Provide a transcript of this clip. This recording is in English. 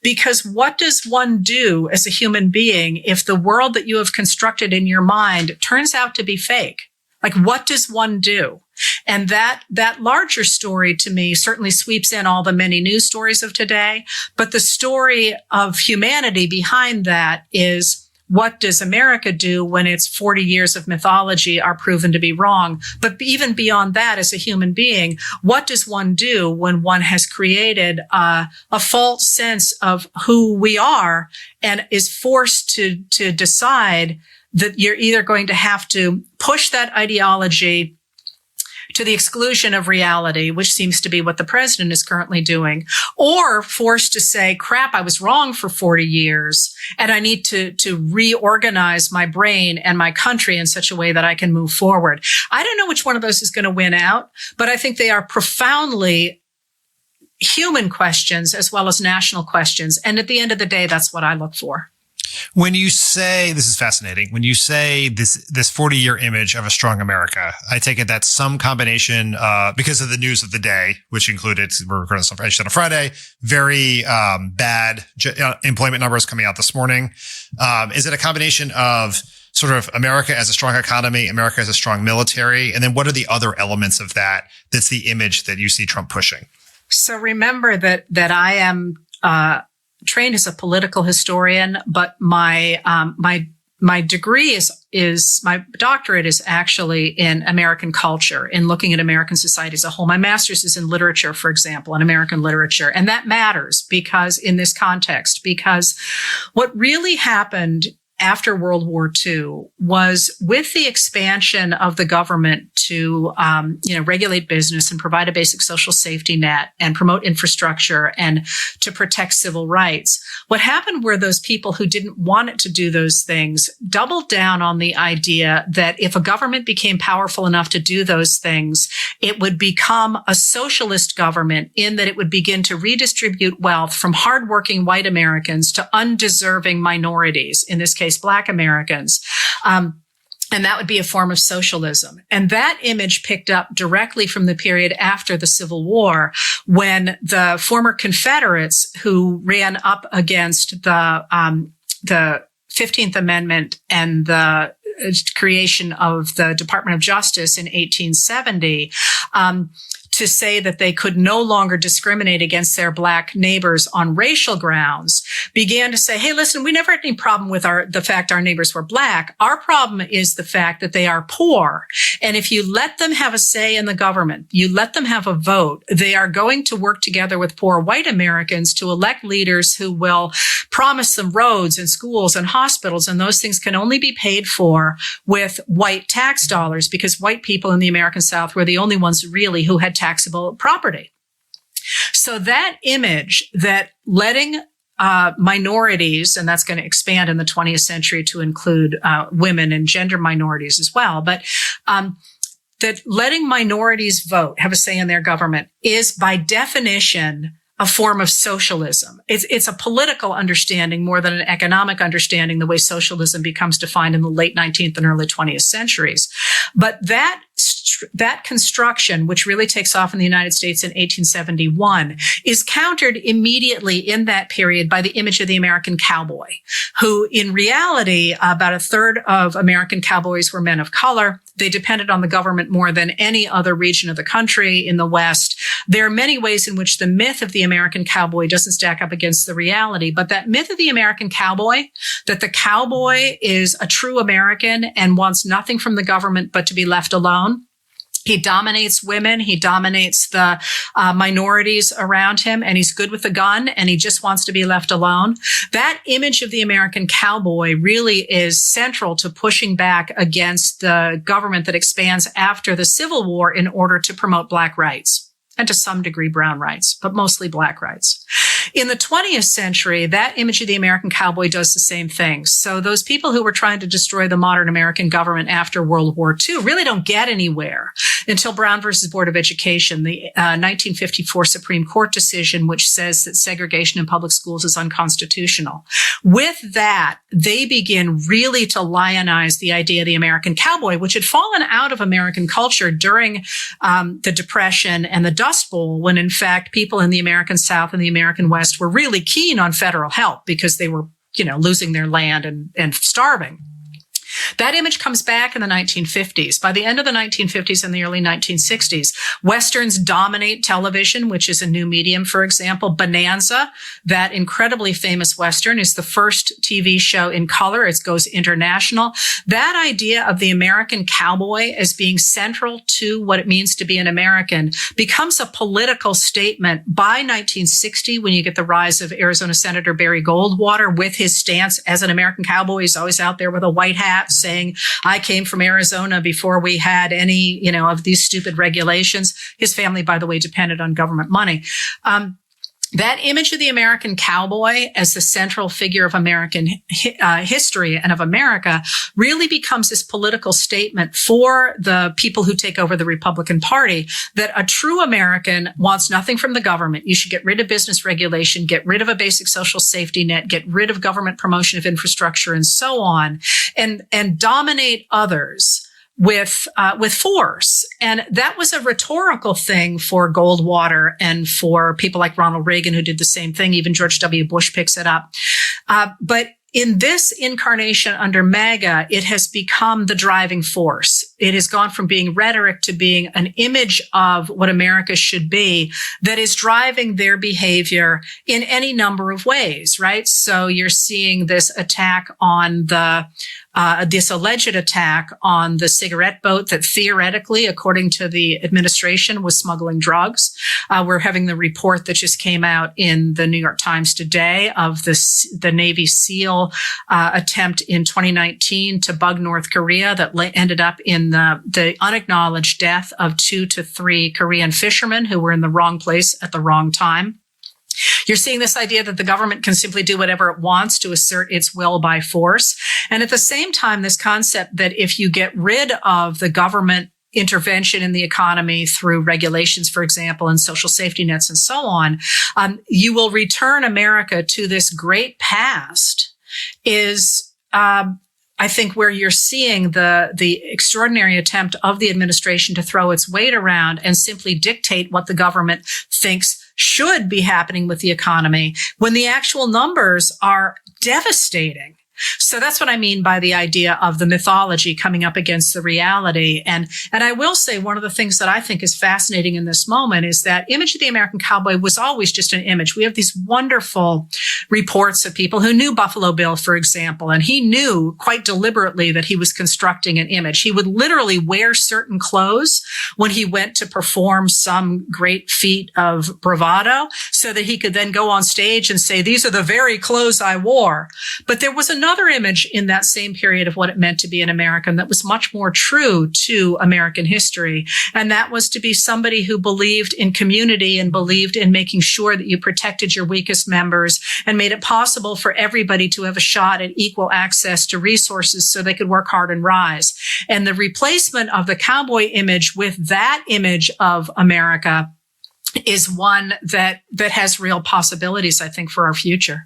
Because what does one do as a human being if the world that you have constructed in your mind turns out to be fake? Like, what does one do? And that larger story to me certainly sweeps in all the many news stories of today. But the story of humanity behind that is, what does America do when its 40 years of mythology are proven to be wrong? But even beyond that, as a human being, what does one do when one has created a false sense of who we are and is forced to decide that you're either going to have to push that ideology to the exclusion of reality, which seems to be what the president is currently doing, or forced to say, crap, I was wrong for 40 years, and I need to reorganize my brain and my country in such a way that I can move forward. I don't know which one of those is going to win out, but I think they are profoundly human questions as well as national questions. And at the end of the day, that's what I look for. When you say, this is fascinating, when you say this 40-year image of a strong America, I take it that's some combination, because of the news of the day, which included, we're recording this on a Friday, very bad employment numbers coming out this morning. Is it a combination of sort of America as a strong economy, America as a strong military? And then what are the other elements of that that's the image that you see Trump pushing? So remember that I am trained as a political historian, but my degree is my doctorate is actually in American culture, in looking at American society as a whole. My master's is in literature, for example, in American literature. And that matters because in this context, because what really happened after World War II was, with the expansion of the government to, regulate business and provide a basic social safety net and promote infrastructure and to protect civil rights. What happened were those people who didn't want it to do those things doubled down on the idea that if a government became powerful enough to do those things, it would become a socialist government, in that it would begin to redistribute wealth from hardworking white Americans to undeserving minorities, in this case, Black Americans. And that would be a form of socialism. And that image picked up directly from the period after the Civil War, when the former Confederates who ran up against the 15th Amendment and the creation of the Department of Justice in 1870, to say that they could no longer discriminate against their Black neighbors on racial grounds, began to say, hey, listen, we never had any problem with the fact our neighbors were Black. Our problem is the fact that they are poor. And if you let them have a say in the government, you let them have a vote, they are going to work together with poor white Americans to elect leaders who will promise them roads and schools and hospitals. And those things can only be paid for with white tax dollars, because white people in the American South were the only ones really who had taxable property. So that image that letting minorities, and that's going to expand in the 20th century to include women and gender minorities as well, but that letting minorities vote, have a say in their government, is by definition a form of socialism. It's a political understanding more than an economic understanding, the way socialism becomes defined in the late 19th and early 20th centuries. But that construction, which really takes off in the United States in 1871, is countered immediately in that period by the image of the American cowboy, who in reality, about a third of American cowboys were men of color. They depended on the government more than any other region of the country in the West. There are many ways in which the myth of the American cowboy doesn't stack up against the reality, but that myth of the American cowboy, that the cowboy is a true American and wants nothing from the government but to be left alone. He dominates women. He dominates the minorities around him, and he's good with a gun, and he just wants to be left alone. That image of the American cowboy really is central to pushing back against the government that expands after the Civil War in order to promote Black rights, and to some degree brown rights, but mostly Black rights. In the 20th century, that image of the American cowboy does the same thing. So those people who were trying to destroy the modern American government after World War II really don't get anywhere until Brown versus Board of Education, the 1954 Supreme Court decision, which says that segregation in public schools is unconstitutional. With that, they begin really to lionize the idea of the American cowboy, which had fallen out of American culture during the Depression and the Dust Bowl when in fact people in the American South and the American West were really keen on federal help because they were, losing their land and starving. That image comes back in the 1950s. By the end of the 1950s and the early 1960s, Westerns dominate television, which is a new medium. For example, Bonanza, that incredibly famous Western, is the first TV show in color. It goes international. That idea of the American cowboy as being central to what it means to be an American becomes a political statement by 1960 when you get the rise of Arizona Senator Barry Goldwater with his stance as an American cowboy. He's always out there with a white hat saying, I came from Arizona before we had any, of these stupid regulations. His family, by the way, depended on government money. That image of the American cowboy as the central figure of American history and of America really becomes this political statement for the people who take over the Republican Party that a true American wants nothing from the government. You should get rid of business regulation, get rid of a basic social safety net, get rid of government promotion of infrastructure and so on, and dominate others with force. And that was a rhetorical thing for Goldwater and for people like Ronald Reagan, who did the same thing. Even George W. Bush picks it up. But in this incarnation under MAGA, it has become the driving force. It has gone from being rhetoric to being an image of what America should be that is driving their behavior in any number of ways, right? So you're seeing this attack on this alleged attack on the cigarette boat that theoretically, according to the administration, was smuggling drugs. We're having the report that just came out in the New York Times today of the Navy SEAL attempt in 2019 to bug North Korea that ended up in the unacknowledged death of 2 to 3 Korean fishermen who were in the wrong place at the wrong time. You're seeing this idea that the government can simply do whatever it wants to assert its will by force. And at the same time, this concept that if you get rid of the government intervention in the economy through regulations, for example, and social safety nets and so on, you will return America to this great past is, I think, where you're seeing the extraordinary attempt of the administration to throw its weight around and simply dictate what the government thinks should be happening with the economy when the actual numbers are devastating. So that's what I mean by the idea of the mythology coming up against the reality. And I will say one of the things that I think is fascinating in this moment is that image of the American cowboy was always just an image. We have these wonderful reports of people who knew Buffalo Bill, for example, and he knew quite deliberately that he was constructing an image. He would literally wear certain clothes when he went to perform some great feat of bravado so that he could then go on stage and say, these are the very clothes I wore. But there was another image in that same period of what it meant to be an American that was much more true to American history. And that was to be somebody who believed in community and believed in making sure that you protected your weakest members and made it possible for everybody to have a shot at equal access to resources so they could work hard and rise. And the replacement of the cowboy image with that image of America is one that has real possibilities, I think, for our future.